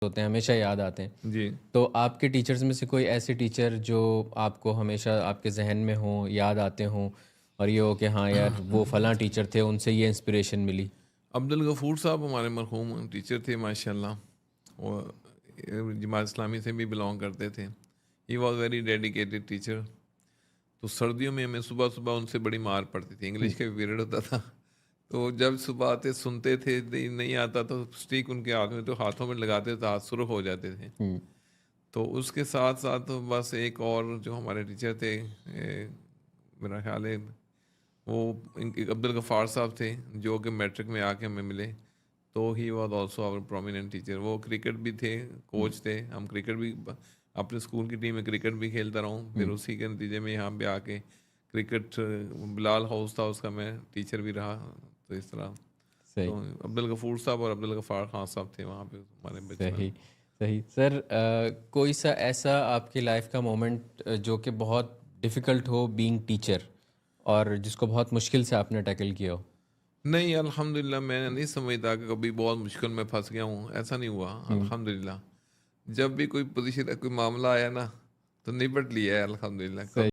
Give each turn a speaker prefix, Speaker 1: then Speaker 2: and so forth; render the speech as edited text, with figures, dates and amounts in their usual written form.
Speaker 1: होते हैं, हमेशा याद आते हैं।
Speaker 2: जी।
Speaker 1: तो आपके टीचर्स में से कोई ऐसे टीचर जो आपको हमेशा आपके ज़हन में हों, याद आते हों और ये हो कि हाँ यार, वो फलाँ टीचर थे, उनसे ये इंस्पिरेशन मिली?
Speaker 2: अब्दुल गफ़ूर साहब हमारे मरहूम टीचर थे माशाल्लाह। वो जमात इस्लामी से भी बिलॉन्ग करते थे। He was very dedicated teacher. तो सर्दियों में हमें सुबह-सुबह उनसे बड़ी मार पड़ती थी। इंग्लिश
Speaker 1: हुँ,
Speaker 2: का पीरियड होता था। तो जब सुबह आते सुनते थे, नहीं आता तो स्टिक उनके हाथ में तो हाथों में लगाते तो हाथ सुरख हो जाते थे।
Speaker 1: हुँ,
Speaker 2: तो उसके साथ-साथ बस एक और जो हमारे टीचर थे, मेरा ख़्याल है वो इनके अब्दुल गफ़ार साहब थे, जो कि मैट्रिक में आके हमें मिले। तो he was also our prominent teacher. वो क्रिकेट भी थे,
Speaker 1: हुँ,
Speaker 2: कोच थे। हम क्रिकेट भी अपने स्कूल की टीम में क्रिकेट भी खेलता रहा हूँ। फिर
Speaker 1: हुँ,
Speaker 2: उसी के नतीजे में यहाँ पे आके क्रिकेट, बिलाल हाउस था उसका, मैं टीचर भी रहा। तो इस तरह
Speaker 1: सही,
Speaker 2: तो अब्दुल गफ़ूर साहब और अब्दुल गफ़ार खान साहब थे वहाँ पे हमारे बचपन
Speaker 1: सही,
Speaker 2: में।
Speaker 1: सही। सर कोई सा ऐसा आपकी लाइफ़ का मोमेंट जो कि बहुत डिफ़िकल्ट हो बीइंग टीचर और जिसको बहुत मुश्किल से आपने टैकल किया हो?
Speaker 2: नहीं, अल्हम्दुलिल्लाह मैं नहीं समझता कि कभी बहुत मुश्किल में फँस गया हूँ, ऐसा नहीं हुआ
Speaker 1: हुँ,
Speaker 2: अल्हम्दुलिल्लाह। जब भी कोई पोज़ीशन कोई मामला आया ना, तो निपट लिया है अल्हम्दुलिल्लाह।
Speaker 1: सही।